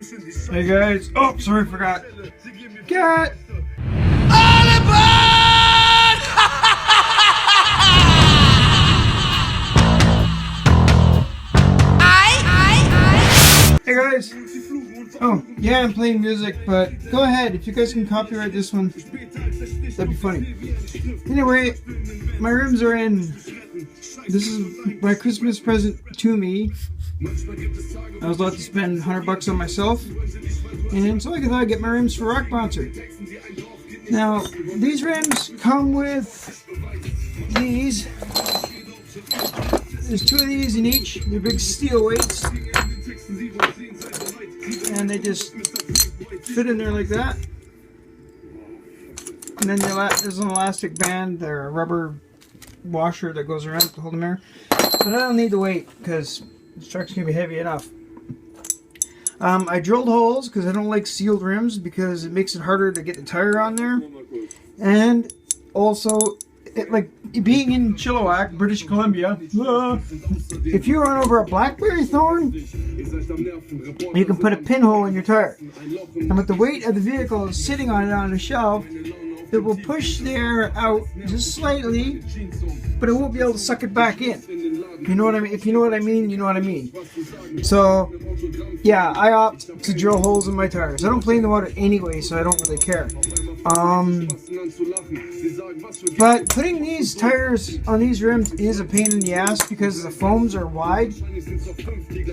Hey guys, oh sorry, forgot. Cat! Hey guys! Oh, yeah, I'm playing music, but go ahead, if you guys can copyright this one, that'd be funny. Anyway, my rims are in. This is my Christmas present to me. I was allowed to spend $100 on myself, and so I thought I'd get my rims for Rock Concert. Now, these rims come with these. There's two of these in each. They're big steel weights, and they just fit in there like that. And then there's an elastic band or a rubber washer that goes around to hold them there. But I don't need the weight because the truck's going to be heavy enough. I drilled holes because I don't like sealed rims because it makes it harder to get the tire on there. And also, like being in Chilliwack, British Columbia, if you run over a blackberry thorn, you can put a pinhole in your tire. And with the weight of the vehicle sitting on it on the shelf, it will push the air out just slightly, but it won't be able to suck it back in. You know what I mean? If you know what I mean, you know what I mean. So, yeah, I opt to drill holes in my tires. I don't clean them out anyway, so I don't really care. But putting these tires on these rims is a pain in the ass because the foams are wide.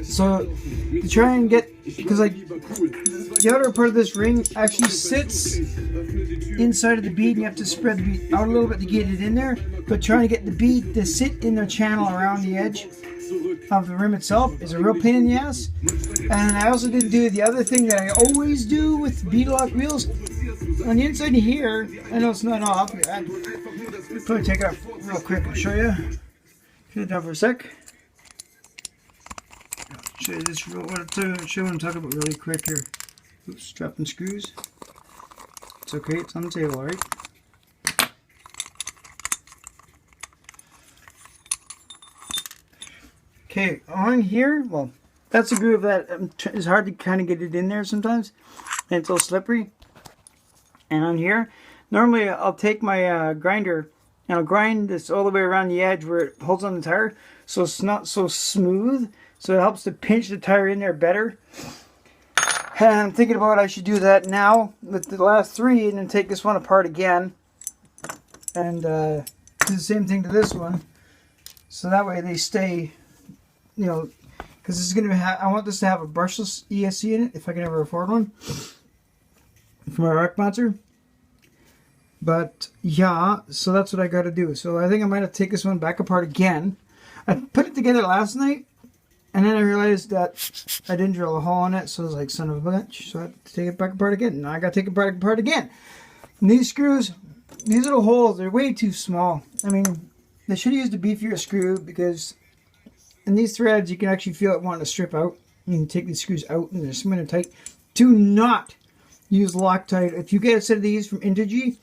So, to try and get, because like the outer part of this ring actually sits inside of the bead, and you have to spread the bead out a little bit to get it in there. But trying to get the bead to sit in the channel around the edge of the rim itself is a real pain in the ass. And I also didn't do the other thing that I always do with bead lock wheels. On the inside of here, I know it's not off. I'll probably take it off real quick and show you. Turn it down for a sec. I'll show you this real what I'm talking about really quick here. Oops, dropping screws. It's okay, it's on the table, alright? Okay, on here, well, that's a groove that is hard to kind of get it in there sometimes, and it's all slippery. And on here, normally I'll take my grinder and I'll grind this all the way around the edge where it holds on the tire, so it's not so smooth, so it helps to pinch the tire in there better. And I'm thinking about I should do that now with the last three, and then take this one apart again and do the same thing to this one, so that way they stay, you know, because this is going to be I want this to have a brushless ESC in it if I can ever afford one for my rock bouncer. But yeah, so that's what I got to do. So I think I might have to take this one back apart again. I put it together last night, and then I realized that I didn't drill a hole in it, so I was like, son of a bitch. So I had to take it back apart again. Now I got to take it back apart again. And these screws, these little holes, they're way too small. I mean, they should have used a beefier screw, because in these threads you can actually feel it wanting to strip out. You can take these screws out and they're spinning tight. Do not use Loctite. If you get a set of these from Intergy,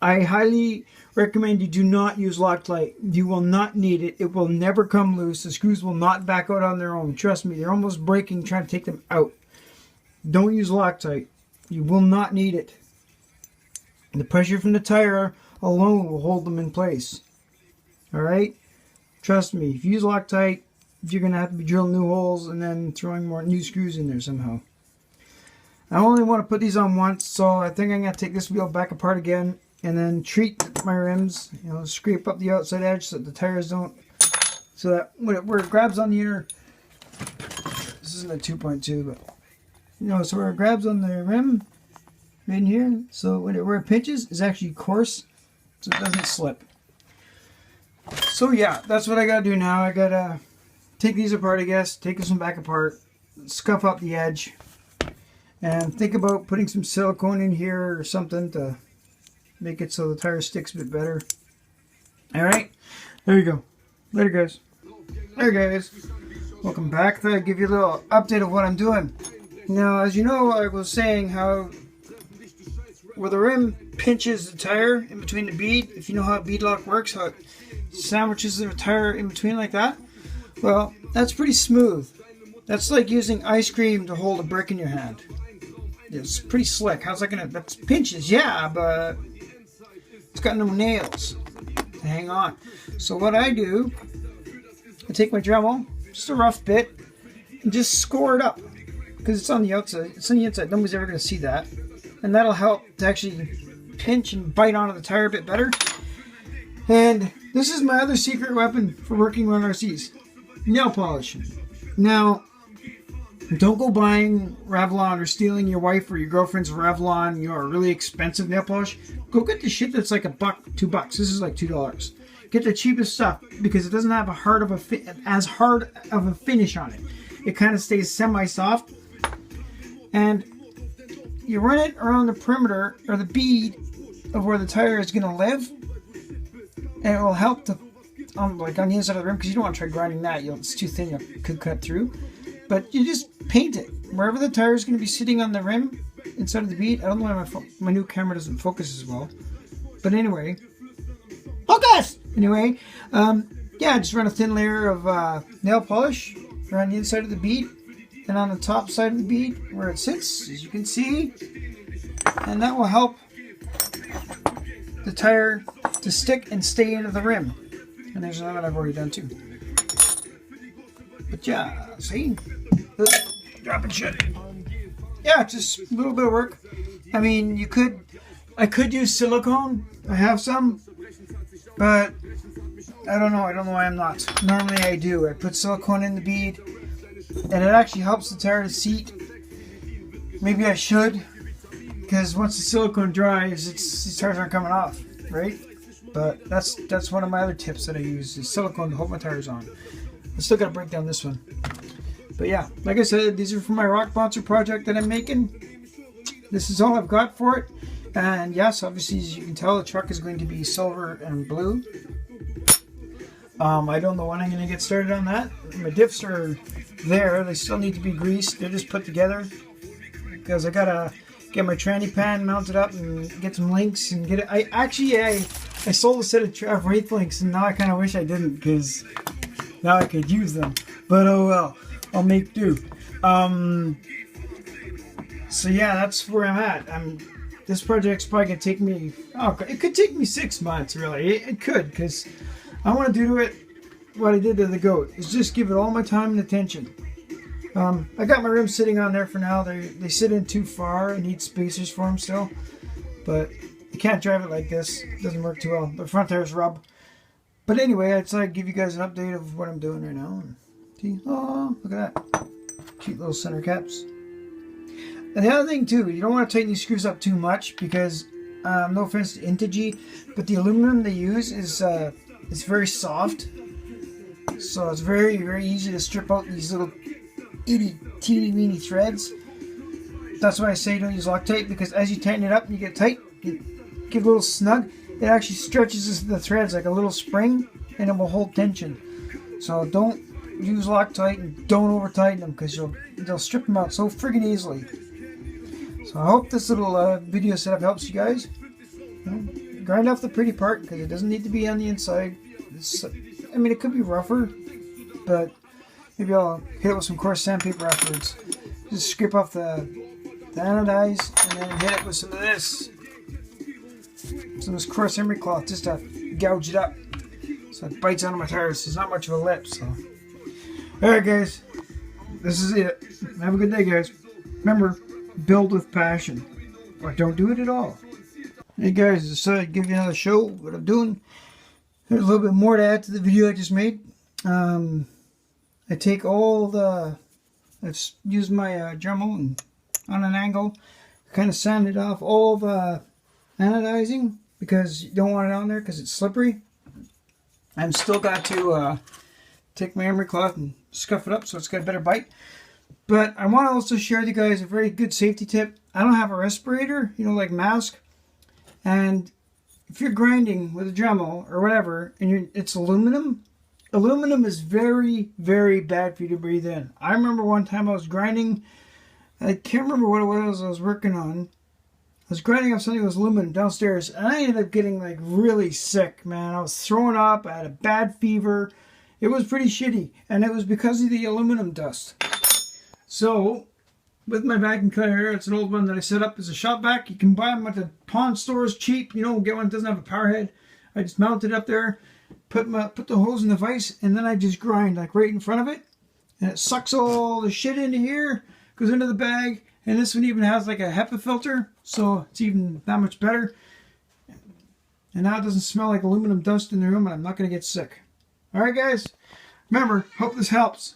I highly recommend you do not use Loctite. You will not need it. It will never come loose. The screws will not back out on their own. Trust me, they're almost breaking trying to take them out. Don't use Loctite. You will not need it. The pressure from the tire alone will hold them in place. Alright? Trust me, if you use Loctite, you're going to have to be drilling new holes and then throwing more new screws in there somehow. I only want to put these on once, so I think I'm going to take this wheel back apart again and then treat my rims, you know, scrape up the outside edge so that the tires don't, so that where it grabs on the inner, this isn't a 2.2, but, you know, so where it grabs on the rim, right in here, so where it pinches is actually coarse, so it doesn't slip. So yeah, that's what I gotta do now. I gotta take these apart, I guess, take this one back apart, scuff up the edge, and think about putting some silicone in here or something to make it so the tire sticks a bit better. Alright, there you go. Later guys. Hey guys. Welcome back. Thought I'd give you a little update of what I'm doing. Now, as you know, I was saying how where the rim pinches the tire in between the bead, if you know how a bead lock works, how it sandwiches the tire in between like that. Well, that's pretty smooth. That's like using ice cream to hold a brick in your hand. It's pretty slick. How's that gonna... That's pinches, yeah, but it's got no nails to hang on. So what I do, I take my Dremel, just a rough bit, and just score it up. Because it's on the outside. It's on the inside. Nobody's ever going to see that. And that'll help to actually pinch and bite onto the tire a bit better. And this is my other secret weapon for working on RCs. Nail polish. Now, don't go buying Revlon or stealing your wife or your girlfriend's Revlon, really expensive nail polish. Go get the shit that's like $1, $2. This is like $2. Get the cheapest stuff because it doesn't have as hard of a finish on it. It kind of stays semi-soft. And you run it around the perimeter or the bead of where the tire is going to live, and it will help to, like on the inside of the rim, because you don't want to try grinding that. It's too thin, you could cut through. But you just paint it wherever the tire is going to be sitting on the rim inside of the bead. I don't know why my new camera doesn't focus as well, but anyway, focus. Anyway, yeah, just run a thin layer of nail polish around the inside of the bead. And on the top side of the bead, where it sits, as you can see, and that will help the tire to stick and stay into the rim. And there's another one I've already done too. But yeah, see? Dropping shit. Yeah, just a little bit of work. I mean, I could use silicone. I have some, but I don't know. I don't know why I'm not. Normally I do. I put silicone in the bead. And it actually helps the tire to seat. Maybe I should, because once the silicone dries, these tires aren't coming off, right? But that's one of my other tips that I use is silicone to hold my tires on. I still got to break down this one. But yeah, like I said, these are for my rock bouncer project that I'm making. This is all I've got for it. And yes, obviously, as you can tell, the truck is going to be silver and blue. I don't know when I'm going to get started on that. My diffs are there. They still need to be greased. They're just put together because I gotta get my tranny pan mounted up and get some links and get it. I sold a set of Wraith links, and now I kind of wish I didn't because now I could use them. But oh well, I'll make do. So yeah, that's where I'm at. This project's probably gonna take me. Oh, it could take me 6 months, really. It could, because I want to do to it what I did to the goat, is just give it all my time and attention. I got my rims sitting on there for now. They sit in too far. I need spacers for them still, but you can't drive it like this. It doesn't work too well. The front tires rub. But anyway, I'd like to give you guys an update of what I'm doing right now. See, oh, look at that, cute little center caps. And the other thing too, you don't want to tighten these screws up too much because, no offense to Integy, but the aluminum they use is it's very soft. So it's very, very easy to strip out these little teeny weeny threads. That's why I say don't use Loctite, because as you tighten it up and you get tight, you get a little snug, it actually stretches the threads like a little spring and it will hold tension. So don't use Loctite and don't over tighten them because they'll strip them out so friggin' easily. So I hope this little video setup helps you guys. Grind off the pretty part because it doesn't need to be on the inside. I mean, it could be rougher, but maybe I'll hit it with some coarse sandpaper afterwards. Just scrape off the anodize and then hit it with some of this. Some of this coarse emery cloth just to gouge it up so it bites onto my tires. There's not much of a lip, so. Alright guys, this is it. Have a good day guys. Remember, build with passion, or don't do it at all. Hey guys, I decided to give you another show, what I'm doing. There's a little bit more to add to the video I just made. I take I've used my Dremel and on an angle, kind of sanded off all the anodizing because you don't want it on there because it's slippery. I'm still got to take my emery cloth and scuff it up so it's got a better bite. But I want to also share with you guys a very good safety tip. I don't have a respirator, like mask. And if you're grinding with a Dremel or whatever, and it's aluminum is very, very bad for you to breathe in. I remember one time I was grinding, I can't remember what it was I was working on. I was grinding up something that was aluminum downstairs, and I ended up getting like really sick, man. I was throwing up, I had a bad fever. It was pretty shitty, and it was because of the aluminum dust. So with my vacuum cleaner, it's an old one that I set up as a shop vac. You can buy them at the pawn stores cheap. You know, get one that doesn't have a power head. I just mount it up there, put the hose in the vise, and then I just grind like right in front of it. And it sucks all the shit into here, goes into the bag. And this one even has like a HEPA filter, so it's even that much better. And now it doesn't smell like aluminum dust in the room, and I'm not going to get sick. Alright guys, remember, hope this helps.